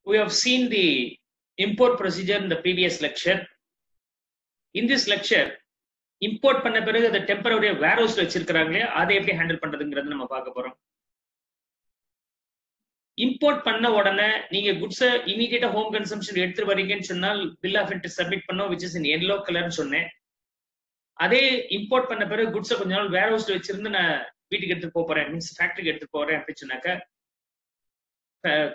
We have seen the import procedure in the previous lecture. In this lecture, import பண்ண பிறகு அதை temporary வேர்ஹவுஸ்ல வச்சிருக்காங்களே அதை எப்படி ஹேண்டில் பண்றதுங்கிறது நம்ம பார்க்க போறோம். இம்போர்ட் பண்ண உடனே நீங்க குட்ஸ் இமீடியட்டா ஹோம் கன்சம்ஷன் எடுத்து வரீங்கன்னு சொன்னால் பில் ஆஃப் இன்ட்ரெஸ்ட் சப்மிட் பண்ணோம், which is in yellow கலர்னு சொன்னேன். அதே இம்போர்ட் பண்ண பிறகு குட்ஸை கொஞ்ச நாள் வேர்ஹவுஸ்ல வச்சிருந்து நான் வீட்டுக்கு எடுத்துட்டு போறேன், மீன்ஸ் ஃபேக்டரிக்கு எடுத்துட்டு போறேன் அப்படின்னு சொன்னாக்க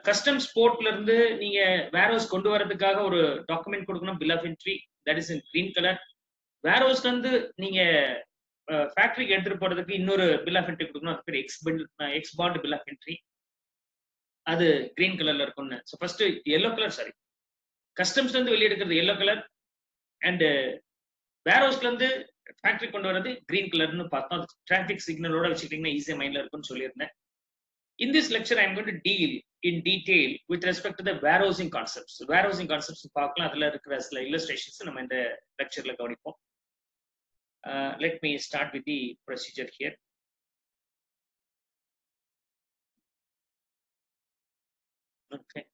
கஸ்டம்ஸ் போர்ட்ல இருந்து நீங்க வேர்ஹவுஸ் கொண்டு வரதுக்காக ஒரு டாக்குமெண்ட் கொடுக்கணும், bill of entry, that is in green colour. வேர்ஹவுஸ்ல இருந்து நீங்க ஃபேக்டரிக்கு எடுத்துட்டு போறதுக்கு இன்னொரு பில் ஆஃப் என்ட்ரி கொடுக்கணும், அது பேர் ex bond bill of entry, அது கிரீன் கலர்ல இருக்கும்னு. So first yellow colour, sorry, கஸ்டம்ஸ்ல இருந்து வெளியே எடுக்கிறது எல்லோ கலர் அண்ட் வேர்ஹவுஸ்ல இருந்து ஃபேக்டரி கொண்டு வரது கிரீன் கலர்னு பார்த்தோம். டிராபிக் சிக்னலோட வச்சுக்கிட்டீங்கன்னா ஈஸியா மைண்ட்ல இருக்கும்னு சொல்லியிருந்தேன். In this lecture, I am going to deal in detail with respect to the warehousing concepts. Warehousing concepts பார்க்கலாம், அதுல இருக்கிற சில illustrations நம்ம இந்த lectureல கவனிப்போம். Let me start with the procedure here. Okay.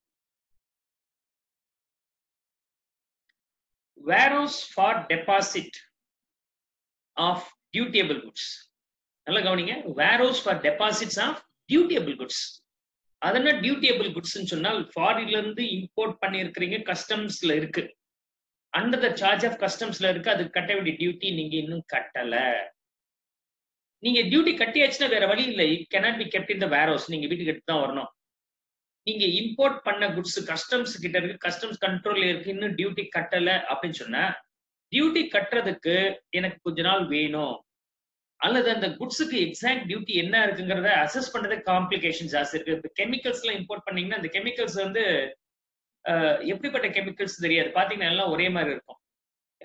Warehouse for deposit of dutiable goods. நல்லா கவனிங்க, warehouse for deposits of dutiable goods. அதனால டியூட்டியபிள் குட்ஸ் சொன்னால் ஃபாரின்ல இருந்து இம்போர்ட் பண்ணி இருக்கிறீங்க, கஸ்டம்ஸ்ல இருக்கு, அண்டர் த சார்ஜ் ஆஃப் கஸ்டம்ஸ்ல இருக்கு, அது கட்ட வேண்டிய டியூட்டி நீங்க இன்னும் கட்டல. நீங்க டியூட்டி கட்டியாச்சுன்னா வேற வழி இல்லை, it cannot be kept in the warehouse, நீங்க வீட்டுக்கு எடுத்து தான் வரணும். நீங்க இம்போர்ட் பண்ண குட்ஸ் கஸ்டம்ஸ் கிட்ட இருக்கு, கஸ்டம்ஸ் கண்ட்ரோல்ல இருக்கு, இன்னும் டியூட்டி கட்டல அப்படின்னு சொன்னா டியூட்டி கட்டுறதுக்கு எனக்கு கொஞ்ச நாள் வேணும், அல்லது அந்த குட்ஸுக்கு எக்ஸாக்ட் டியூட்டி என்ன இருக்குங்கிறத அசஸ் பண்றது காம்ப்ளிகேஷன் ஜாஸ்தி இருக்கு. இப்போ கெமிக்கல்ஸ் எல்லாம் இம்போர்ட் பண்ணீங்கன்னா அந்த கெமிக்கல்ஸ் வந்து எப்படிப்பட்ட கெமிக்கல்ஸ் தெரியாது, பாத்தீங்கன்னா எல்லாம் ஒரே மாதிரி இருக்கும்,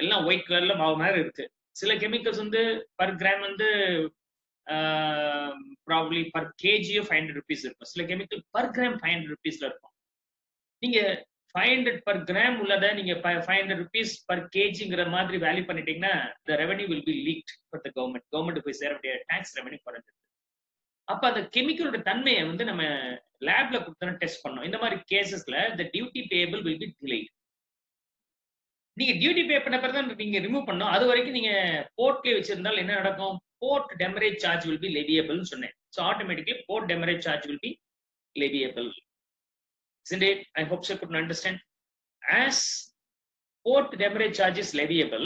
எல்லாம் ஒயிட் கலர்ல மாவு மாதிரி இருக்கு. சில கெமிக்கல்ஸ் வந்து பர் கிராம் வந்து ப்ராபப்லி பர் கேஜியோ 500 rupees இருக்கும், சில கெமிக்கல் பர் கிராம் 500 rupeesல இருக்கும். நீங்க 500 per gram உள்ளத நீங்க 500 rupees per kgங்கிற மாதிரி வேல்யூ பண்ணிட்டீங்கன்னா the revenue will be leaked for the government. Government போய் சேர வேண்டிய டாக்ஸ் ரெவென்யூ குறைஞ்சிருக்கு. அப்ப அந்த கெமிக்கலோட தன்மையை வந்து நம்ம லேப்ல கொடுத்தா டெஸ்ட் பண்ணோம். இந்த மாதிரி கேசஸ்ல the duty payable will be delayed. நீங்க டியூட்டி பே பண்ண பிறகு தான் நீங்க ரிமூவ் பண்ணோம், அது வரைக்கும் நீங்க போர்ட்லயே வச்சிருந்தால் என்ன நடக்கும், port demurrage charge will be leviable சொன்னேன். So automatically port demurrage charge will be leviable. Isn't it? I hope so you could understand. As port demurrage charge is leviable,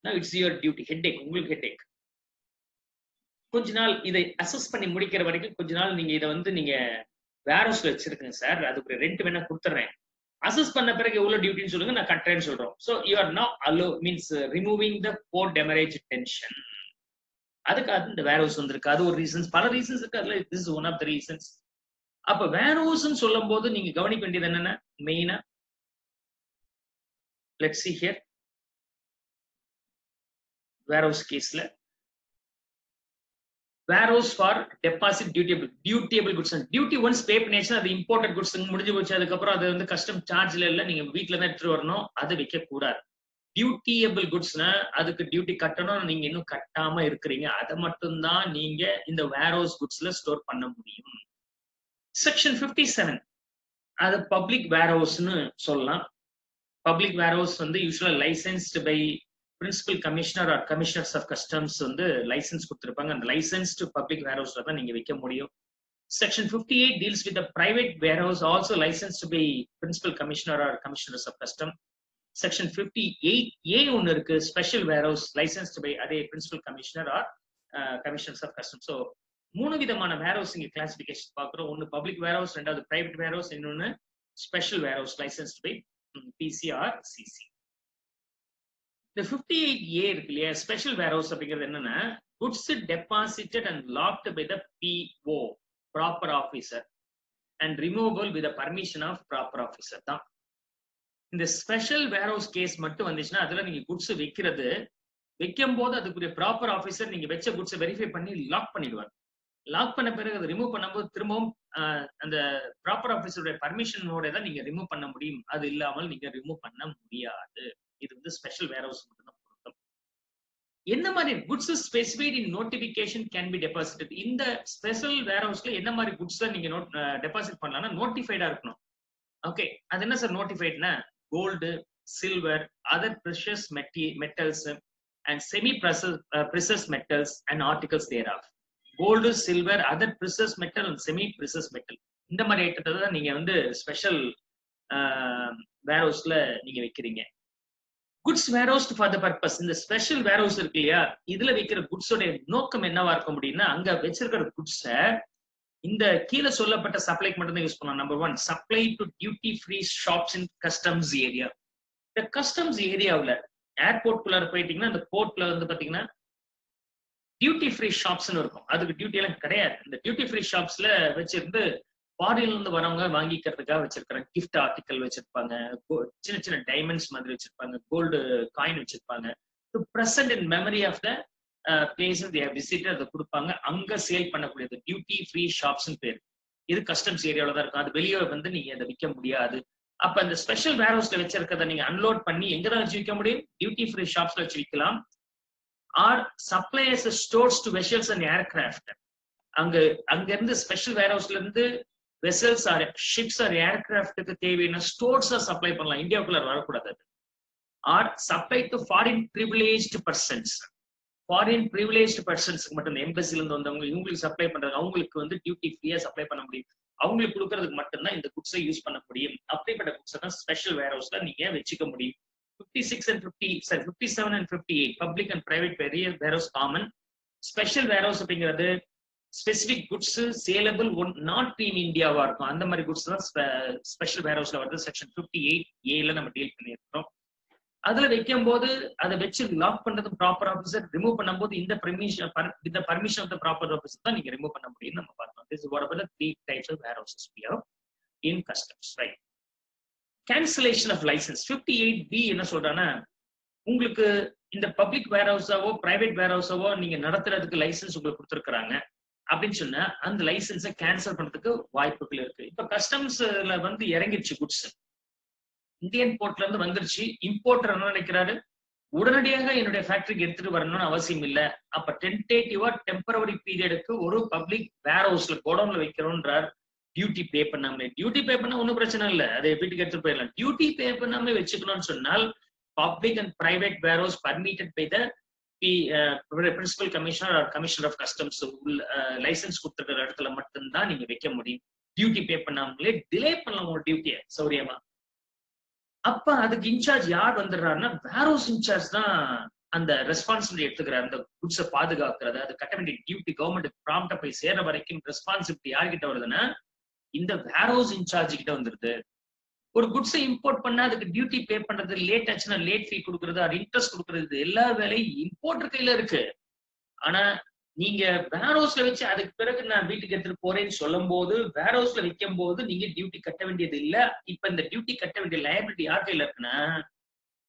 now it's your duty. Headache, உங்களுக்கு headache. கொஞ்ச நாள் இதை assess பண்ணி முடிக்கிற வரைக்கும் கொஞ்ச நாள் நீங்க இதை வந்து நீங்க வேர்ஹவுஸ்ல வச்சிருக்கீங்க சார், அதுக்கு ரெண்ட் வேணா கொடுத்துறேன், அசஸ் பண்ண பிறகு எவ்வளவு டியூட்டின்னு சொல்லுங்க, நான் கட்டுறேன்னு சொல்றோம். So you are now means removing the port demurrage tension. அதுக்காக இந்த வேர்ஹவுஸ் வந்திருக்கு, அது ஒரு ரீசன்ஸ், பல ரீசன்ஸ் இருக்கு, அதுல this is one of the reasons. அப்ப வேர்ஹவுஸ் சொல்லும் போது நீங்க கவனிக்க வேண்டியது என்னன்னா மெயினா, let's see here, warehouse கேஸ்ல warehouse for deposit dutiable goods. Duty once pay பண்ணியாச்சுன்னா அது இம்போர்ட்டட் குட்ஸ் முடிஞ்சு போச்சு, அதுக்கப்புறம் அது வந்து கஸ்டம் சார்ஜ்ல இல்ல, நீங்க வீட்டுல தான் எடுத்துட்டு வரணும், அது வைக்க கூடாது. டியூட்டியபிள் குட்ஸ்னா அதுக்கு டியூட்டி கட்டணும், நீங்க இன்னும் கட்டாம இருக்கிறீங்க, அதை மட்டும்தான் நீங்க இந்த வேர்ஹவுஸ் குட்ஸ்ல ஸ்டோர் பண்ண முடியும். செக்ஷன் 57 அது பப்ளிக் வேர்ஹவுஸ்னு சொல்லலாம். பப்ளிக் வேர்ஹவுஸ் வந்து யூசுவலா licensed by principal commissioner or commissioners of customs வந்து லைசென்ஸ் கொடுத்திருப்பாங்க, அந்த லைசென்ஸ்டு பப்ளிக் வேர்ஹவுஸ்ல தான் நீங்க வைக்க முடியும். Section 58 deals with private warehouse also licensed by principal commissioner or commissioners of custom. Section 58A ஒன்னு இருக்கு, ஸ்பெஷல் வேர்ஹவுஸ் லைசென்ஸ்டு பை அதே principal commissioner or commissioners of custom. So 3 விதமான வேர்ஹவுசிங் கிளாசிபிகேஷன் பார்க்கிறோம். ஒன்னு பப்ளிக் வேர்ஹவுஸ், ரெண்டாவது private warehouse, இன்னொன்னு special warehouse licensed by PC or CC. இந்த 58A இருக்கு இல்லையா, ஸ்பெஷல் வேர்ஹவுஸ் அப்படிங்கிறது என்னன்னா goods deposited and locked by the PO proper officer and removable with permission of proper officer தான். இந்த ஸ்பெஷல் வேர்ஹவுஸ் கேஸ் மட்டும் வந்துச்சுன்னா அதுல நீங்க குட்ஸ் வைக்கும் போது அதுக்குரிய ப்ராப்பர் ஆஃபீஸர் நீங்க வச்ச குட்ஸை வெரிஃபை பண்ணி லாக் பண்ணிடுவார். லாக் பண்ண பிறகு அதை ரிமூவ் பண்ணும்போது திரும்பவும் அந்த ப்ராப்பர் ஆஃபீஸருடைய பர்மிஷனோட தான் நீங்க ரிமூவ் பண்ண முடியும், அது இல்லாமல் நீங்க ரிமூவ் பண்ண முடியாது. இது வந்து ஸ்பெஷல் வேர்ஹவுஸ் மட்டும் தான் பொருத்தம். என்ன மாதிரி goods specified in notification can be deposited. இந்த ஸ்பெஷல் வேர்ஹவுஸ்ல என்ன மாதிரி குட்ஸ் நீங்க டெபாசிட் பண்ணலாம்னா நோட்டிஃபைடா இருக்கணும். ஓகே, அது என்ன சார் நோட்டிஃபைட்னா gold, silver, other precious metals and semi precious metals and articles there. Gold, silver, other precious metal and semi precious metal, இந்த மாதிரி ஐட்டத்தை தான் நீங்க வந்து ஸ்பெஷல் வேர்ஹவுஸ்ல நீங்க வைக்கிறீங்க. Goods warehouse for the purpose. இந்த ஸ்பெஷல் வேர்ஹவுஸ் இருக்கு இல்லையா, இதுல வைக்கிற குட்ஸோட நோக்கம் என்னவா இருக்க முடியும்னா, அங்க வச்சிருக்கிற குட்ஸ இந்த கீழே சொல்லப்பட்ட சப்ளைக்கு மட்டும் தான் யூஸ் பண்ணலாம். Number 1, supply to duty free shops in customs area. இந்த கஸ்டம்ஸ் ஏரியாவில் ஏர்போர்ட்குள்ளார போயிட்டீங்கன்னா, அந்த போர்ட்ல வந்து பாத்தீங்கன்னா டியூட்டி ஃப்ரீ ஷாப்ஸ்னு இருக்கும். அதுக்கு டியூட்டி எல்லாம் கிடையாது. இந்த டியூட்டி ஃப்ரீ ஷாப்ஸ்ல வச்சிருந்து ஃபாரின்ல இருந்து வரவங்க வாங்கிக்கிறதுக்காக வச்சிருக்காங்க. கிஃப்ட் ஆர்டிக்கல் வச்சிருப்பாங்க, சின்ன சின்ன டைமண்ட்ஸ் மாதிரி வச்சிருப்பாங்க, கோல்டு காயின் வச்சிருப்பாங்க. To present in memory of the places they have visited, அதை கொடுப்பாங்க. அங்க சேல் பண்ணக்கூடியது டியூட்டி ஃப்ரீ ஷாப்ஸ்னு பேரு. இது கஸ்டம்ஸ் ஏரியாவில் தான் இருக்கும். அது வெளியே வந்து நீங்க அதை விற்க முடியாது. அப்ப அந்த ஸ்பெஷல் வேர்ஹவுஸ்ல வச்சிருக்கிறத நீங்க அன்லோட் பண்ணி எங்க தான் வச்சு விற்க முடியும்? டியூட்டி ஃப்ரீ ஷாப்ஸ்ல வச்சு விற்கலாம். Or supplies stores to vessels and aircraft. அங்க இருந்து ஸ்பெஷல் வேர்ஹவுஸ்ல இருந்து வெசல்ஸ் ஆர் ஷிப்ஸ் ஆர் ஏர்கிராஃப்டுக்கு தேவையான ஸ்டோர்ஸா சப்ளை பண்ணலாம். இந்தியாவுக்குள்ள வரக்கூடாது. Or supply to foreign privileged persons. Foreign privileged பர்சன்ஸ்க்கு மட்டும் எம்பசில இருந்து வந்தவங்க இவங்களுக்கு சப்ளை பண்றது, அவங்களுக்கு வந்து டியூட்டி ஃப்ரீயா சப்ளை பண்ண முடியும். அவங்களுக்கு கொடுக்கறதுக்கு மட்டும்தான் இந்த குட்ஸை யூஸ் பண்ண முடியும். அப்படிப்பட்ட குட்ஸை தான் ஸ்பெஷல் வேர்ஹவுஸ்ல நீங்க வச்சுக்க முடியும். 56 and 57 and 58 public and private warehouse common. Special warehouse அப்படிங்கிறது specific goods saleable not in இந்தியாவா இருக்கும். அந்த மாதிரி குட்ஸ் தான் ஸ்பெஷல் வேர்ஹவுஸ்ல வருது. செக்ஷன் 58A நம்ம டீல் பண்ணியிருக்கோம். அதுல வைக்கும் போது அதை வச்சு லாக் பண்றது ப்ராப்பர் ஆஃபீஸர், ரிமூவ் பண்ணும்போது இந்த permission of the proper officer தான் நீங்க ரிமூவ் பண்ண முடியும். நம்ம பார்த்தோம். This is what about the 3 types of warehouses we have in customs, right? Cancellation of license. 58B என்ன சொல்றானா, உங்களுக்கு இந்த பப்ளிக் வேர்ஹவுஸாவோ பிரைவேட் வேர்ஹவுஸாவோ நீங்க நடத்துறதுக்கு லைசன்ஸ் உங்களுக்கு கொடுத்துருக்காங்க அப்படின்னு சொன்னா அந்த லைசன்ஸை கேன்சல் பண்றதுக்கு வாய்ப்புகள் இருக்கு. இப்ப கஸ்டம்ஸ்ல வந்து இறங்கிடுச்சு குட்ஸ், இந்தியன் போர்ட்ல இருந்து வந்துருச்சு. இம்போர்ட்டர் என்ன நினைக்கிறாரு, உடனடியாக என்னுடைய ஃபேக்டரிக்கு எடுத்துட்டு வரணும்னு அவசியம் இல்லை. அப்ப டென்டேட்டிவா டெம்பரவரி பீரியடுக்கு ஒரு பப்ளிக் வேர்ஹவுஸ்ல கோடவுன்ல வைக்கிறோன்றார். டியூட்டி பே பண்ணாமலே. டியூட்டி பே பண்ணா ஒன்னும் பிரச்சனை இல்லை, அதை வீட்டுக்கு எடுத்துட்டு போயிடலாம். டியூட்டி பே பண்ணாமலே வச்சுக்கணும்னு சொன்னால் public and private warehouse permitted by the principal commissioner or commissioner of customs license கொடுத்துருக்கிற இடத்துல மட்டும்தான் நீங்க வைக்க முடியும். டியூட்டி பே பண்ணாமலே டிலே பண்ணலாம் உங்க டியூட்டியை சௌரியமா. அப்ப அதுக்கு இன்சார்ஜ் யார் வந்துடுறாருன்னா, வேர்ஹவுஸ் இன்சார்ஜ் தான் அந்த ரெஸ்பான்சிபிலிட்டி எடுத்துக்கிறார். அந்த குட்ஸை பாதுகாக்கிறது, அது கட்ட வேண்டிய டியூட்டி கவர்மெண்ட் ப்ராம்ப்டா போய் சேர்ற வரைக்கும் ரெஸ்பான்சிபிலிட்டி யார்கிட்ட வருதுன்னா இந்த வேர்ஹவுஸ் இன்சார்ஜ் கிட்ட வந்துருது. ஒரு குட்ஸை இம்போர்ட் பண்ணா அதுக்கு டியூட்டி பே பண்றது, லேட் ஆச்சுன்னா லேட் ஃபீ கொடுக்கறது, அது இன்ட்ரெஸ்ட் கொடுக்கறது, எல்லா வேலையும் இம்போர்ட்டர் கையில இருக்கு. ஆனா நீங்க வேர்ஹவுஸ்ல வச்சு அதுக்கு பிறகு நான் வீட்டுக்கு எடுத்துட்டு போறேன்னு சொல்லும் போது வேர்ஹவுஸ்ல வைக்கும் போது நீங்க டியூட்டி கட்ட வேண்டியது இல்ல. இப்ப இந்த டியூட்டி கட்ட வேண்டிய லயபிலிட்டி யார் கையில இருக்குன்னா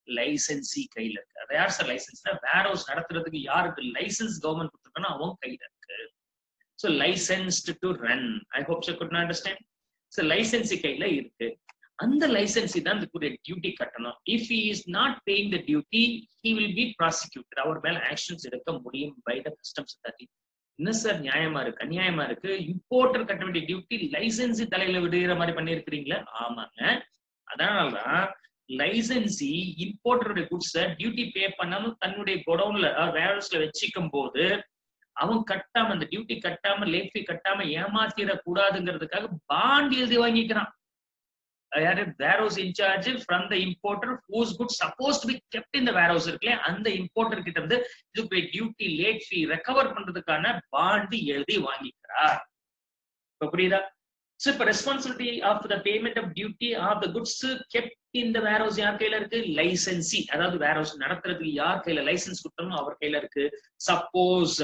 லைசன்சி கையில இருக்கு. அது யார் சார் லைசன்ஸ்னா, வேர்ஹவுஸ் நடத்துறதுக்கு யாருக்கு லைசன்ஸ் கவர்மெண்ட் கொடுத்துருக்கோன்னா அவங்க கையில இருக்கு. So licensed to run. I hope you could understand. So licensee கையில இருக்கு. அந்த லைசன்சி தான் இதுக்குரிய டியூட்டி கட்டணும். If he is not paying the duty, he will be prosecuted. அவர் மேல ஆக்ஷன்ஸ் எடுக்க முடியும் by the customs authority. என்ன சார் நியாயமா இருக்கு, அநியாயமா இருக்கு? இம்போர்ட்டர் கட்ட வேண்டிய டியூட்டி லைசன்சி தலையில விடுகிற மாதிரி பண்ணிருக்கிறீங்களா? ஆமாங்க. அதனாலதான் லைசன்சி இம்போர்ட்டருடைய குட்ஸ டியூட்டி பே பண்ணாம தன்னுடைய கோடவுன்ல வேர்ஹவுஸ்ல வச்சுக்கும் போது அவன் கட்டாம அந்த டியூட்டி கட்டாம லேட் ஃபீ கட்டாம ஏமாத்திட கூடாதுங்கிறதுக்காக பாண்ட் எழுதி வாங்கிக்கிறான். யாரு? Warehouse in charge from the importer whose good suppose to be kept in the warehouse இருக்குல்ல, அந்த இம்போர்ட்டர் கிட்ட இருந்து இதுக்கு டியூட்டி லேட் ஃபீ ரெக்கவர் பண்றதுக்கான பாண்ட் எழுதி வாங்கிக்கிறார். இப்ப புரியுதா? So இப்ப responsibility of the payment of duty of the goods kept in the warehouse யார் கையில இருக்கு? லைசன்சி. அதாவது வேர்ஹவுஸ் நடத்துறதுக்கு யார் கையில லைசன்ஸ் கொடுத்தோமோ அவர் கையில இருக்கு. சப்போஸ்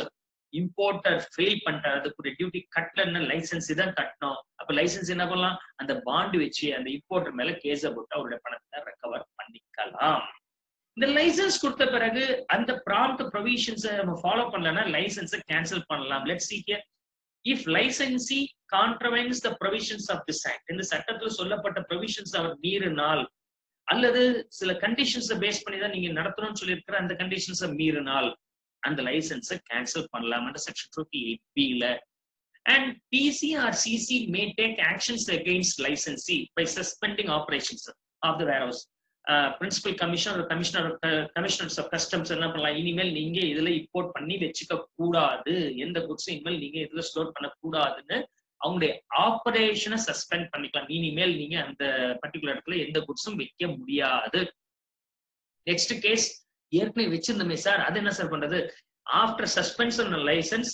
இம்போர்ட்டர் ஃபெயில் பண்றாரு, அதுக்குரிய டியூட்டி கட்டலன்னு லைசன்ஸ் தான் கட்டணும். அப்ப லைசன்ஸ் என்ன பண்ணலாம்? அந்த பாண்ட் வச்சு அந்த இம்போர்ட்டர் மேல கேஸ போட்டு அவருடைய பணத்தை ரெக்கவர் பண்ணிக்கலாம். இந்த லைசன்ஸ் கொடுத்த பிறகு அந்த ப்ராம்ப்ட் ப்ரொவிஷன்ஸ் நம்ம ஃபாலோ பண்ணலன்னா லைசன்ஸை கேன்சல் பண்ணலாம். Let's see here. If licensee contravenes the provisions of this act, இந்த சட்டத்துல சொல்லப்பட்ட ப்ரொவிஷன்ஸ் அவர் மீறினால் அல்லது சில கண்டிஷன்ஸை பேஸ் பண்ணி தான் நீங்க நடத்தணும்னு சொல்லியிருக்கிற அந்த கண்டிஷன்ஸை மீறினால் அந்த லைசன்ஸை கேன்சல் பண்ணலாம். Section 58B And PC or CC may take actions against licensee by suspending operations of the warehouse. Principal commissioner or commissioners of customs என்ன பண்ணலாம், இனிமேல் நீங்க இதுல இம்போர்ட் பண்ணி வச்சுக்க கூடாது, எந்த குட்ஸ் இனிமேல் நீங்க இதுல ஸ்டோர் பண்ண கூடாதுன்னு அவங்களுடைய ஆபரேஷனை சஸ்பெண்ட் பண்ணிக்கலாம். இனிமேல் நீங்க அந்த பர்டிகுலர் இடத்துல எந்த குட்ஸும் வைக்க முடியாது. நெக்ஸ்ட் கேஸ், ஏற்கனவே வச்சிருந்தோமே சார், அது என்ன சார் பண்றது? After suspension licence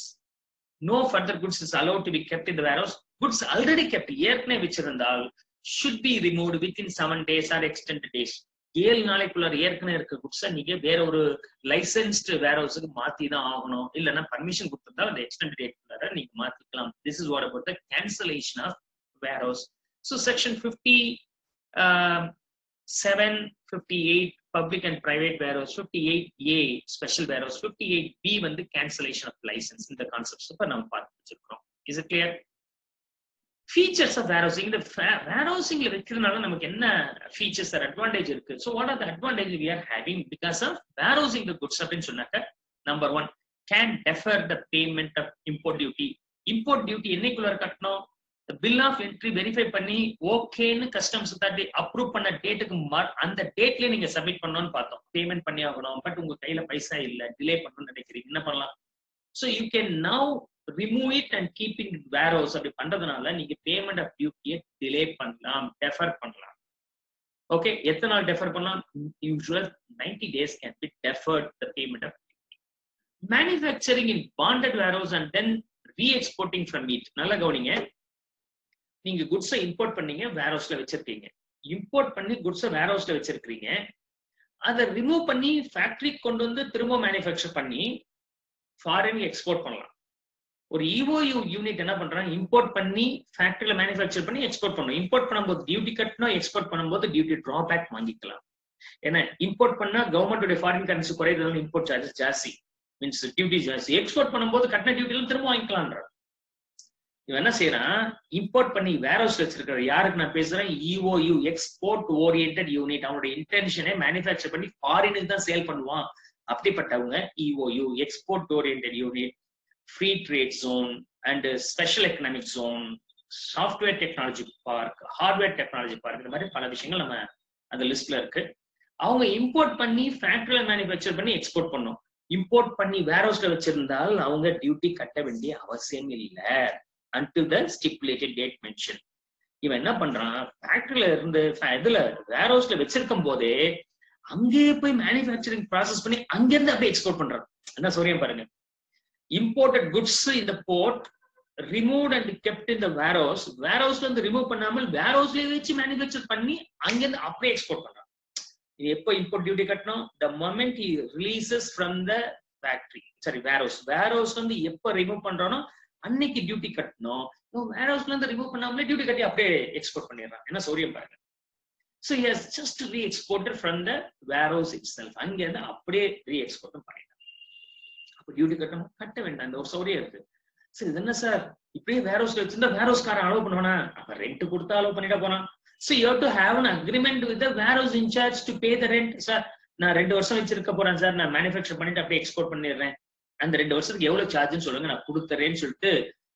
no further goods is allowed to be kept in the warehouse. Goods already kept, ஏற்கனவே வச்சிருந்தால் should be removed within 7 days or extended days. 7 நாளைக்குள்ள ஏற்கனவே இருக்க குட்ஸ் நீங்க வேற ஒரு லைசென்ஸ்டு வேர்ஹவுஸ்க்கு மாத்தி தான் ஆகணும். இல்லனா பர்மிஷன் கொடுத்தா அந்த எக்ஸ்டெண்டட் டேட்ல நீங்க மாத்திக்கலாம். This is what about the cancellation of warehouse. So section 57, 58 public and private warehouse, 58A special warehouse, 58B வந்து cancellation of license. இந்த கான்செப்ட்ஸ் இப்ப நம்ம பார்த்துக்கிறோம். Is it clear? Features of warehousing. இந்த warehousingல வைக்கிறதுனால நமக்கு என்ன features or advantage இருக்கு? So what are the advantages we are having because of warehousing the goods அப்படின்னு சொன்னாக்க, number 1, can defer the payment of import duty. Import duty என்னைக்குள்ள கட்டணும்? The bill of entry verify பண்ணி ஓகேன்னு customs authority approve பண்ண டேட்டுக்கு அந்த டேட்லயே நீங்க submit பண்ணணும்னு பார்த்தோம். பேமெண்ட் பண்ணி ஆகணும், பட் உங்க கையில பைசா இல்ல, டிலே பண்ணணும்னு நினைக்கிறீங்க, என்ன பண்ணலாம்? So you can now remove it and keep it in warehouse. அப்படி பண்றதுனால நீங்க பேமெண்ட் ஆஃப் டியூட்டியை டிலே பண்ணலாம், டெஃபர் பண்ணலாம். ஓகே, எத்தனை நாள் டெஃபர் பண்ணலாம்? Usual 90 days can be deferred the payment of duty. Manufacturing in bonded warehouse and then re-exporting from it. நல்லா கவனிங்க, நீங்க குட்ஸை இம்போர்ட் பண்ணீங்க, வேர்ஹவுஸ்ல வச்சிருக்கீங்க, இம்போர்ட் பண்ணி குட்ஸை வேர்ஹவுஸ்ல வச்சிருக்கீங்க, அதை ரிமூவ் பண்ணி ஃபேக்டரிக்கு கொண்டு வந்து திரும்ப மேனுஃபேக்சர் பண்ணி ஃபாரின் எக்ஸ்போர்ட் பண்ணலாம். ஒரு EOU யூனிட் என்ன பண்றாங்க, இம்போர்ட் பண்ணி ஃபேக்டரியில மேனுஃபேக்சர் பண்ணி எக்ஸ்போர்ட் பண்ணணும். இம்போர்ட் பண்ணும்போது டியூட்டி கட்டணும், எக்ஸ்போர்ட் பண்ணும்போது டியூட்டி டிராபேக் வாங்கிக்கலாம். ஏன்னா இம்போர்ட் பண்ணா கவர்மெண்டோட ஃபாரின் கரன்சி குறையிறதுனால இம்போர்ட் சார்ஜஸ் ஜாஸ்தி, மீன்ஸ் டியூட்டி ஜாஸ்தி. எக்ஸ்போர்ட் பண்ணும்போது கட்டின டியூட்டில திரும்ப வாங்கிக்கலாம்ன்ற. இவன் என்ன செய்யறான், இம்போர்ட் பண்ணி வேர்ஹவுஸ்ல வச்சிருக்கிற, யாருக்கு நான் பேசுறேன், EOU எக்ஸ்போர்ட் ஓரியன்டட் யூனிட். அவனுடைய இன்டென்ஷனே மேனுஃபேக்சர் பண்ணி ஃபாரினுக்கு தான் சேல் பண்ணுவான். அப்படிப்பட்டவங்க EOU export oriented unit, free trade zone and special economic zone, software technology park, hardware technology park, இந்த மாதிரி பல விஷயங்கள் நம்ம அந்த லிஸ்ட்ல இருக்கு. அவங்க இம்போர்ட் பண்ணி ஃபேக்டரியில மேனுஃபேக்சர் பண்ணி எக்ஸ்போர்ட் பண்ணும். இம்போர்ட் பண்ணி வேர்ஹவுஸ்ல வச்சிருந்தால் அவங்க டியூட்டி கட்ட வேண்டிய அவசியம் இல்லை until the stipulated date mentioned. இவன் என்ன பண்றான், ஃபேக்டரியில இருந்து இதுல வேர்ஹவுஸ்ல வச்சிருக்கும் போதே அங்கேயே போய் மேனுஃபேக்சரிங் ப்ராசஸ் பண்ணி அங்கிருந்து அப்படியே எக்ஸ்போர்ட் பண்றான். என்ன சொல்றேன் பாருங்க, இம்போர்ட்டட் குட்ஸ் இந்த port removed and kept in the warehouse, வேர்ஹவுஸ்ல இருந்து ரிமூவ் பண்ணாமல் வேர்ஹவுஸ்லயே வச்சு மேனுஃபேக்சர் பண்ணி அங்கிருந்து அப்படியே எக்ஸ்போர்ட் பண்றான். இது எப்போ இம்போர்ட் டியூட்டி கட்டணும்? the moment he releases from the factory, sorry warehouse, வேர்ஹவுஸ்ல இருந்து எப்போ ரிமூவ் பண்றானோ அன்னைக்கு டியூட்டி கட்டணும். வேர்ஹவுஸ்ல இருந்து ரிமூவ் பண்ணாமலே டியூட்டி கட்டி அப்படியே எக்ஸ்போர்ட் பண்ணிடுறான். என்ன சௌரியம் பாருங்க. So he has just re-exported from the warehouse itself. அங்க இருந்து அப்படியே re-export பண்ணிட்டான். அப்ப டியூட்டி கட்டணும், கட்ட வேண்டாம், அந்த ஒரு சௌரியம் இருக்கு. சரி, இது என்ன சார் இப்படியே வேர்ஹவுஸ்ல வச்சிருந்தா வேர்ஹவுஸ்காரன் அலோவ் பண்ணுவானா? அப்ப ரெண்ட் கொடுத்தா அலோவ் பண்ணிட்டா போனா. So you have to have an agreement with the warehouse in charge to pay the rent. Sir நான் 2 வருஷம் வச்சிருக்க போறேன் சார், நான் மேனுஃபேக்சர் பண்ணிட்டு அப்படியே எக்ஸ்போர்ட் பண்ணிடுறேன், அந்த 2 வருஷத்துக்கு எவ்வளவு சார்ஜ்னு சொல்லுங்க, நான் கொடுத்துறேன்னு சொல்லிட்டு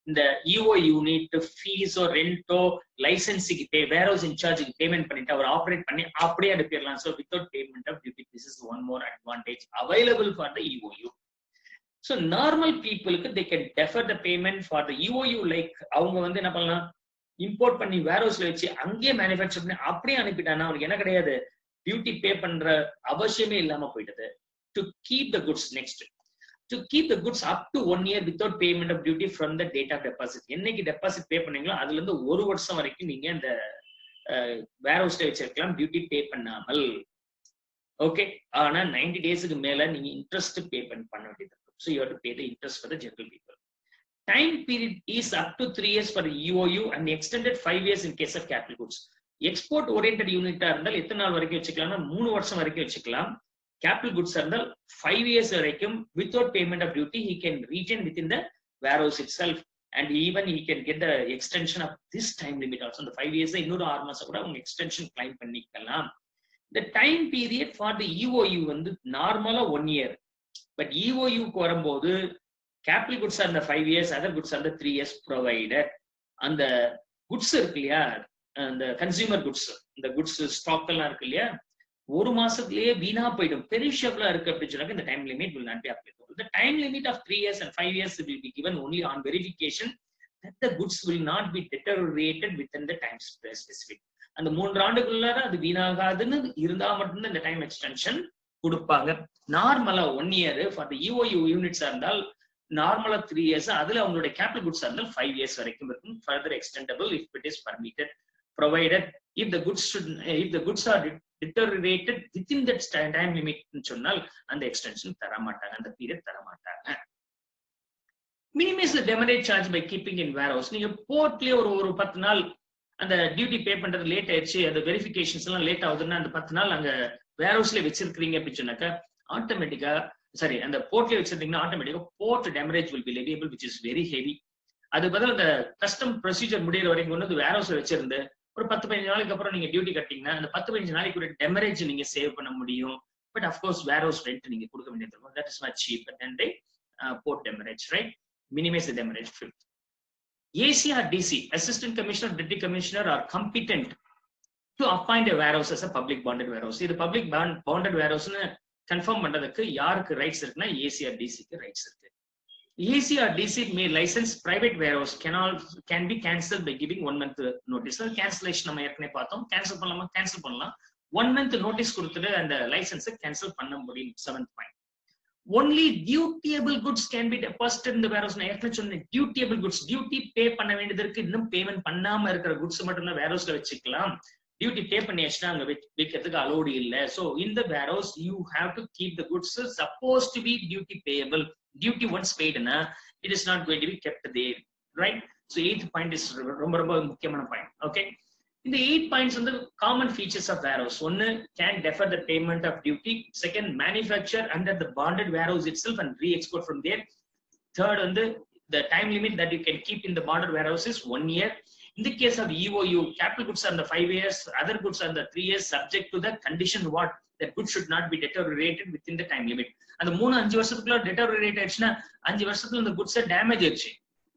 இந்த EO யூனிட் ஃபீஸோ ரெண்டோ லைசன்ஸுக்கு வேர்ஹவுஸ் இன்சார்ஜுக்கு பேமெண்ட் பண்ணிட்டு அவர் ஆப்ரேட் பண்ணி அப்படியே அனுப்பிடலாம். So without payment of duty. This is one more advantage available for the EOU. So normal பீப்புளுக்கு they can defer the payment for the EOU. Like அவங்க வந்து என்ன பண்ணலாம், இம்போர்ட் பண்ணி வேர்ஹவுஸ்ல வச்சு அங்கேயே மேனுஃபேக்சர் பண்ணி அப்படியே அனுப்பிட்டானா அவனுக்கு என்ன கிடையாது, டியூட்டி பே பண்ற அவசியமே இல்லாம போயிட்டது. To keep the goods, next to keep the goods up to 1 year without payment of duty from the date of deposit. என்னைக்கு டெபாசிட் பே பண்ணீங்களோ அதுல இருந்து 1 வருஷம் வரைக்கும் நீங்க அந்த வேர்ஹவுஸ்ல வச்சிருக்கலாம் டியூட்டி பே பண்ணாமல். ஓகே, ஆனா 90 டேஸ்க்கு மேல நீங்க இன்ட்ரெஸ்ட் பே பண்ண வேண்டியது இருக்கும். So you have to pay the interest for the general people. Time period is up to 3 years for the EOU and extended 5 years in case of capital goods. Export oriented யூனிட்டா இருந்தால் எத்தனை நாள் வரைக்கும் வச்சுக்கலாம்னா 3 வருஷம் வரைக்கும் வச்சுக்கலாம். கேபிட்டல் குட்ஸ் இருந்தால் 5 years வரைக்கும் without payment of duty he can retain within the warehouse itself, and even he can get the extension of this time limit also. இந்த 5 years இன்னொரு 6 மாசம் கூட அவங்க எக்ஸ்டென்ஷன் கிளைம் பண்ணிக்கலாம். The time period for the EOU வந்து நார்மலா 1 year, but EOUக்கு வரும்போது capital goods are the 5 years, other goods are the 3 years provided. அந்த குட்ஸ் இருக்கு இல்லையா, அந்த கன்சியூமர் குட்ஸ், இந்த குட்ஸ் ஸ்டாக் எல்லாம் இருக்கு இல்லையா, ஒரு மாசத்துலயே வீணா போயிடும், பெரிஷபிளா இருக்கு அப்படின்னு சொன்னாக்க இந்த time limit will not be applicable. The time limit of 3 years and 5 years will be given only on verification that the goods will not be deteriorated within the time specific. அந்த 3 ஆண்டுக்குள்ளார அது வீணாகாதுன்னு இருந்தா மட்டும்தான் இந்த டைம் எக்ஸ்டென்ஷன் கொடுப்பாங்க. நார்மலா 1 year for the EOU யூனிட்ஸா இருந்தால் நார்மலா 3 years, அதுல அவங்களுடைய கேபிட்டல் குட்ஸ் இருந்தால் 5 years வரைக்கும் இருக்கும். further extendable if it is permitted, provided if the goods are deteriorated within that time limit ன்னு சொன்னால் அந்த எக்ஸ்டென்ஷன் தர மாட்டாங்க, அந்த பீரியட் தர மாட்டாங்க. minimize the demurrage charge by keeping in warehouse. நீங்க போர்ட்லயே ஒரு 10 நாள் அந்த டியூட்டி பே பண்றது லேட் ஆயிடுச்சு, அந்த வெரிஃபிகேஷன்ஸ் எல்லாம் லேட் ஆகுதுன்னா அந்த 10 நாள் அங்க வேர்ஹவுஸ்ல வச்சிருக்கீங்க அப்படின்னு சொன்னாக்க ஆட்டோமேட்டிக்கா அந்த போர்ட்லயே வச்சிருந்தீங்கன்னா ஆட்டோமேட்டிக்கா port demurrage will be leviable, which is very heavy. அது பதில் அந்த கஸ்டம் ப்ரொசீஜர் முடிகிற வரைக்கும் கொண்டு வந்து வேர்ஹவுஸ்ல வச்சிருந்து ஒரு 10-15 நாளைக்கு அப்புறம் நீங்க டியூட்டி கட்டிங்கன்னா அந்த 10-15 நாளைக்கு ஒரு டெமரேஜ் நீங்க சேவ் பண்ண முடியும். பட் அஃப்கோர்ஸ் வேர்ஹவுஸ் ரெண்ட் நீங்க கொடுக்க வேண்டியது இருக்கும். That is much cheaper than the port demurrage, right? Minimize the demurrage. AC or DC, Assistant Commissioner, Deputy Commissioner are competent to appoint a warehouse as a public bonded warehouse. இது public bonded warehouse னு confirm பண்றதுக்கு யாருக்கு rights இருக்குன்னா AC or DC க்கு rights இருக்கு. AC or DC may license private warehouse can be cancelled by giving 1 month notice. Cancellation நம்ம ஏற்கனவே பார்த்தோம். கேன்சல் பண்ணலாம் 1 month notice கொடுத்துட்டு அந்த லைசன்ஸை கேன்சல் பண்ண முடியும். 7th point. Only dutiable goods can be deposited in the warehouse. நான் ஏற்கனவே சொன்னேன் dutiable goods, டியூட்டி பே பண்ண வேண்டியது இருக்கு, இன்னும் பேமெண்ட் பண்ணாம இருக்கிற குட்ஸ் மட்டும் தான் வேர்ஹவுஸ்ல வச்சுக்கலாம். டியூட்டி பே பண்ணியாச்சுன்னா அங்க வைக்கிறதுக்கு அலோடு இல்ல. So in the warehouse you have to keep the goods supposed to be duty payable. Duty once paid na, it is not going to be kept there, right? So 8th point is ரொம்ப முக்கியமான point. Okay, இந்த 8 points வந்து common features of warehouse. One, can defer the payment of duty. Second, manufacture under the bonded warehouse itself and re-export from there. Third, வந்து the time limit that you can keep in the bonded warehouse is 1 year. In the case of EOU, capital goods are the 5 years, other goods are the 3 years, subject to the condition what that goods should not be deteriorated within the time limit. அந்த 3-5 வருஷத்துக்குள்ள deteriorate ஆயிடுச்சுன்னா 5 வருஷத்துல அந்த goods damage ஆயிடுச்சு,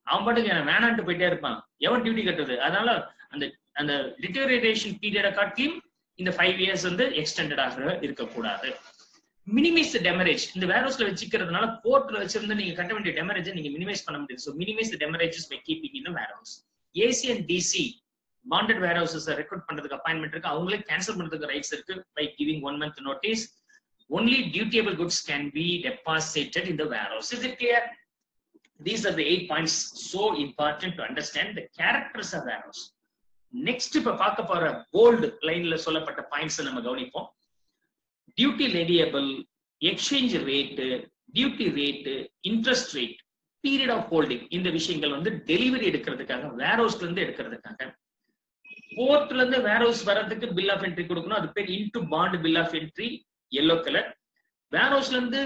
அவன் பாட்டுக்கு வேணான்ட்டு போயிட்டே இருப்பான், எவன் டியூட்டி கட்டுறது? அதனால அந்த டிட்டோரியேஷன் பீரியட காட்டியும் இந்த 5 years வந்து எக்ஸ்டெண்டட் ஆக இருக்கக்கூடாது. மினிமைஸ் டெமரேஜ், இந்த வேர்ஹவுஸ்ல வச்சுக்கிறதுனால போர்ட்ல வச்சிருந்து நீங்க கட்ட வேண்டிய டெமரேஜ் நீங்க மினிமைஸ் பண்ண முடியாது. So minimise demurrages by keeping in warehouse. AC and DC bonded warehouses recruit பண்றதுக்கு அப்பாயின்மெண்ட் இருக்கு, அவங்களே கேன்சல் பண்றதுக்கு ரைட்ஸ் இருக்கு by giving 1 month notice. Only dutiable goods can be deposited in the warehouse. Is it clear? These are the 8 points so important to understand the characters of warehouse. Next இப்ப பார்க்க போற bold லைன்ல சொல்லப்பட்ட points நம்ம கவனிப்போம். Duty leviable, exchange rate, duty rate, interest rate, period of holding, இந்த விஷயங்கள் வந்து டெலிவரி எடுக்கிறதுக்காக வேர்ஹவுஸ்ல இருந்து எடுக்கிறதுக்காக. போர்ட்ல இருந்து வேர்ஹவுஸ் வர்றதுக்கு பில் ஆஃப் என்ட்ரி கொடுக்கணும், அது பேர் into bond bill of entry, yellow colour. வேர்ஹவுஸ்ல இருந்து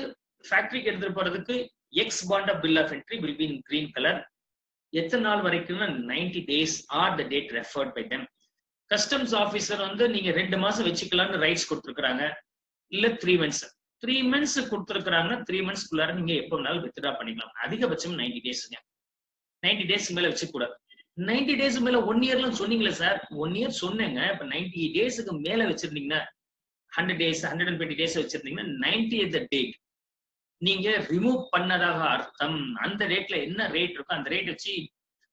ஃபேக்டரிக்கு எடுத்துட்டு போறதுக்கு ex bond of bill of entry will be in green colour. எத்தனை நாள் வரைக்கும் 90 days or the date referred by them. Customs officer வந்து நீங்க 2 மாசம் வச்சுக்கலாம்னு ரைட்ஸ் கொடுத்துருக்காங்க, இல்ல 3 months. 3 months கொடுத்துருக்காங்க, 3 monthsக்குள்ளார நீங்க எப்ப வேணாலும் வித்ட்ரா பண்ணிக்கலாம். அதிகபட்சம் 90 daysங்க. 90 days மேல வச்சுக்க கூடாது. 90 days மேல 1 yearலாம் சொன்னீங்களே சார், 1 year சொன்னேங்க. இப்ப 90 daysக்கு மேல வச்சிருந்தீங்கன்னா 100 days 120 days வச்சிருந்தீங்கன்னா 90th date நீங்க ரிமூவ் பண்ணதாக அர்த்தம். அந்த ரேட்ல என்ன ரேட் இருக்கோ அந்த ரேட் வச்சு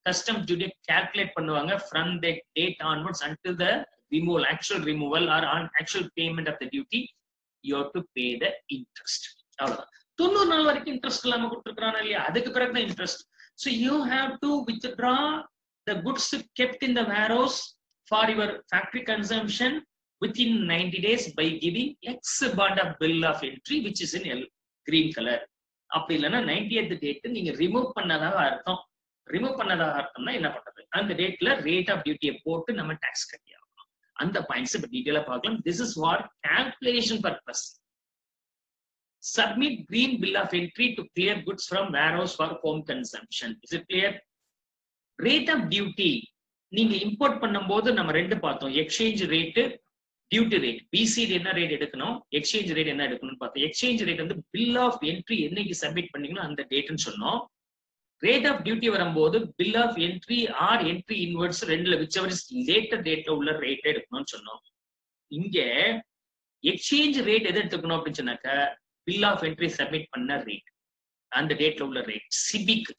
கஸ்டம் டியூட்டி கால்குலேட் பண்ணுவாங்க. From the date onwards until the removal, actual removal or on actual payment of the duty, you have to pay the interest. அவ்வளவுதான். 90 நாள் வரைக்கும் இன்ட்ரெஸ்ட் இல்லாம கொடுத்துருக்கானா இல்லையா, அதுக்கு பிறகு தான் interest. So you have to withdraw the goods kept in the warehouse for your factory consumption within 90 days by giving X bond of bill of entry which is in green color. அப்படி இல்லைன்னா 90th date நீங்க remove பண்ணதாக அர்த்தம். Remove பண்ணதாக அர்த்தம்னா என்ன பண்றது, அந்த டேட்ல rate of டியூட்டியை போட்டு நம்ம டாக்ஸ் கட்டி ஆகணும். அந்த பாயிண்ட்ஸ் இப்ப டீடைலா பார்க்கலாம். This is for calculation purpose. Submit green bill of entry to clear goods from warehouse for home consumption. Is it clear? Rate of duty நீங்க இம்போர்ட் பண்ணும்போது நம்ம ரெண்டு பார்த்தோம், exchange rate, duty rate. BCD என்ன rate எடுக்கணும், exchange rate என்ன எடுக்கணும்னு பார்த்தோம். எக்ஸ்சேஞ்ச் ரேட் வந்து பில் ஆஃப் என்ட்ரி என்னைக்கு சப்மிட் பண்ணீங்களோ அந்த டேட்னு சொன்னோம். ரேட் ஆஃப் டியூட்டி வரும்போது bill of entry or entry inwards ரெண்டுல விச்சவர் இஸ் லேட்டர் டேட்ல உள்ள ரேட் எடுக்கணும்னு சொன்னோம். இங்க எக்ஸ்சேஞ்ச் ரேட் எது எடுத்துக்கணும் அப்படின்னு சொன்னாக்க பில் ஆஃப் என்ட்ரி சப்மிட் பண்ண ரேட், அந்த டேட்ல உள்ள rate CBIC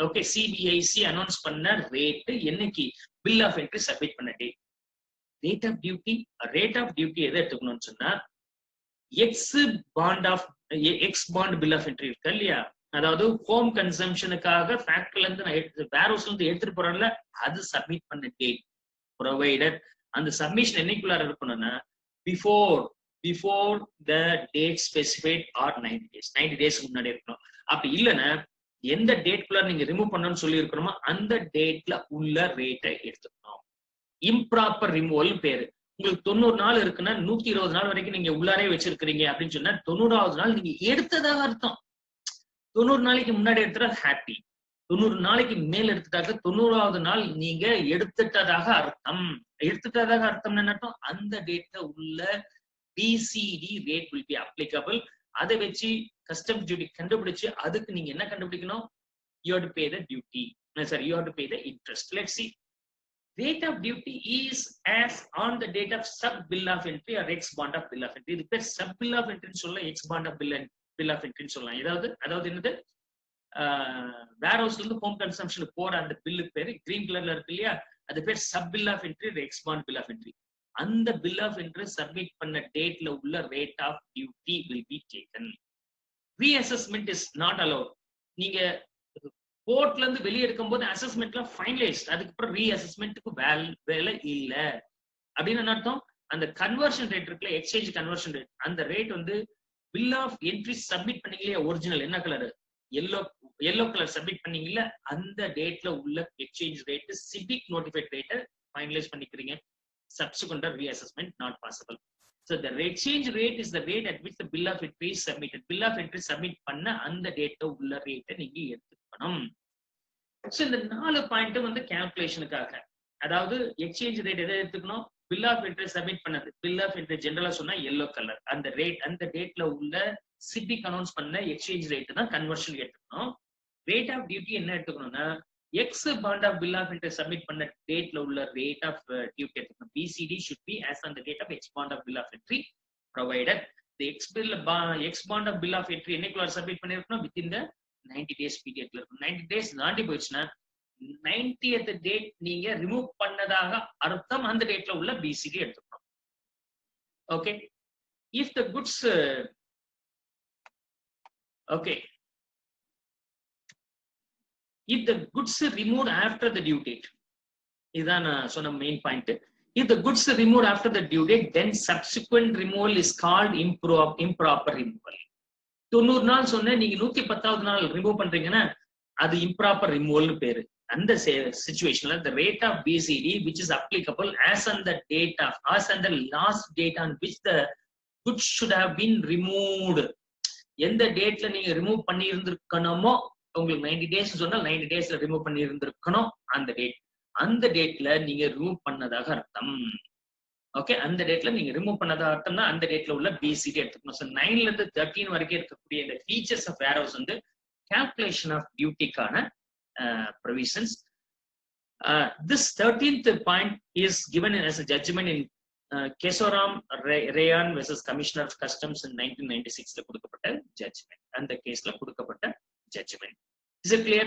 okay CBIC announce பண்ண ரேட் என்னைக்கு பில் ஆஃப் என்ட்ரி சப்மிட் பண்ண டேட். ரேட் ஆஃப் டியூட்டி எதை எடுத்துக்கணும்னு சொன்னா ex bond bill of entry இருக்கு இல்லையா, அதாவது ஹோம் கன்சம்ஷனுக்காக ஃபேக்டரில இருந்து நான் வேர் ஹவுஸ்ல இருந்து எடுத்துட்டு போறேன்ல, அது சப்மிட் பண்ண டேட் ப்ரொவைடட். அந்த சப்மிஷன் என்னைக்குள்ளார இருக்கணும்னா before the date specified or 90 days முன்னாடி இருக்கணும். அப்படி இல்லைன்னா எந்த டேட்குள்ள நீங்க ரிமூவ் பண்ணணும்னு சொல்லி இருக்கணுமோ அந்த டேட்ல உள்ள ரேட்டை எடுத்துக்கணும். இம்ப்ராப்பர் ரிமூவல் பேரு. உங்களுக்கு 90 நாள் இருக்குன்னா 120 நாள் வரைக்கும் நீங்க உள்ளாரே வச்சிருக்கிறீங்க அப்படின்னு சொன்னா 90வது நாள் நீங்க எடுத்ததாக அர்த்தம். 90 நாளைக்கு முன்னாடி எடுத்துட்டா ஹாப்பி, 90 நாளைக்கு மேல் எடுத்துட்டாக்க 90வது நாள் நீங்க எடுத்துட்டதாக அர்த்தம். எடுத்துட்டதாக அர்த்தம் என்ன அர்த்தம்? அந்த டேட்ல உள்ள BCD rate will be applicable. அதை வச்சு கஸ்டம் டியூட்டி கண்டுபிடிச்சு அதுக்கு நீங்க என்ன கண்டுபிடிக்கணும்? You have to pay the duty, sorry you have to pay the interest. Let's see. Rate of duty is as on the date of sub bill of entry or ex bond of bill of entry. இது பேர் sub bill of entry ன்னு சொல்லலாம், ex bond of bill of entry ன்னு சொல்லலாம். அதாவது என்னது, வேர் ஹவுஸ்ல இருந்து ஹோம் கன்சம்ஷனுக்கு போற அந்த பில்லுக்கு பேரு கிரீன் கலர்ல இருக்கு இல்லையா, அது பேர் sub bill of entry, ex bond bill of entry. அந்த பில் ஆஃப் என்ட்ரி சப்மிட் பண்ண டேட்ல உள்ள rate of duty will be taken. Reassessment is not allowed. நீங்க கோர்ட்ல இருந்து வெளியே எடுக்கும் போது அசஸ்மெண்ட்லாம் ஃபைனலைஸ்ட், அதுக்கப்புறம் ரீஅசஸ்மெண்ட்டுக்கு வேலை இல்ல அப்படின்னு என்ன அர்த்தம்? அந்த கன்வர்ஷன் ரேட் இருக்குல்ல, எக்ஸ்சேஞ்ச் கன்வர்ஷன் ரேட், அந்த ரேட் வந்து பில் ஆஃப் என்ட்ரி சப்மிட் பண்ணீங்களே ஒரிஜினல் என்ன கலர், எல்லோ கலர் சப்மிட் பண்ணீங்கல்ல, அந்த டேட்ல உள்ள எக்ஸ்சேஞ்ச் ரேட் சிபிக் நோட்டிஃபைட் ரேட்டை ஃபைனலைஸ் பண்ணிக்கிறீங்க. Subsequent reassessment not possible. So the exchange rate is the rate at which the bill of entry is submitted. Bill of entry submit பண்ண அந்த டேட்ல உள்ள ரேட்டை நீங்க எடுத்துக்கணும். சோ இந்த 4 பாயிண்ட் வந்து கால்குலேஷனுக்காக. அதாவது எக்ஸ்சேஞ்ச் ரேட் எதை எடுத்துக்கணும்? பில் ஆஃப் என்ட்ரி சப்மிட் பண்ணது. பில் ஆஃப் என்ட்ரி ஜெனரலா சொன்னா எல்லோ கலர், அந்த ரேட் அந்த டேட்ல உள்ள சிபிக் அனௌன்ஸ் பண்ண எக்ஸ்சேஞ்ச் ரேட் தான் கன்வர்ஷன் எடுத்துக்கணும். ரேட் ஆஃப் டியூட்டி என்ன எடுத்துக்கணும்னா ex bond of bill of entry submit பண்ண டேட்ல உள்ள ரேட் ஆஃப் டியூட்டி எடுத்துக்கணும். BCD should be as on the date of ex bond of bill of entry provided the ex bond of bill of entry என்னைக்குள்ள submit பண்ணிருக்கணும்? Within the 90 days பீரியட்ல இருக்கும். 90 days தாண்டி போயிடுச்சுன்னா 90th date நீங்க remove பண்ணதாக அர்த்தம். அந்த டேட்ல உள்ள பிசிடி எடுத்துக்கணும். Okay, if the goods okay if the goods removed after the due date, இதான் நான் சொன்ன main point. if the goods removed after the due date, then subsequent removal is called improper removal. 90 நாள் சொன்ன நீங்க 110வது நாள் remove பண்றீங்கன்னா அது improper ரிமூவல்னு பேரு. அந்த சிச்சுவேஷன்ல the rate of BCD which is applicable as on the last date on which the goods should have been removed, எந்த டேட்ல நீங்க ரிமூவ் பண்ணி இருந்திருக்கணுமோ, உங்களுக்கு 90 டேஸ் சொன்னா 90 டேஸ்ல ரிமூவ் பண்ணி இருந்திருக்கணும். அந்த டேட்ல நீங்க ரிமூவ் பண்ணதாக அர்த்தம். ஓகே, அந்த டேட்ல நீங்க ரிமூவ் பண்ணதாக அர்த்தம்னா அந்த டேட்ல உள்ள பிசிடி எடுத்துக்கணும். ஸோ 9ல இருந்து 13 வரைக்கும் இருக்கக்கூடிய இந்த ஃபீச்சர்ஸ் ஆஃப் வேர் ஹவுஸ் வந்து கால்குலேஷன் ஆஃப் டியூட்டிக்கான provisions. This 13th point is given as a judgment in Kesoram Rayan versus Commissioner of Customs in 1996 கொடுக்கப்பட்ட ஜட்ஜ்மெண்ட். அந்த கேஸ்ல கொடுக்கப்பட்ட judgment. Is it clear?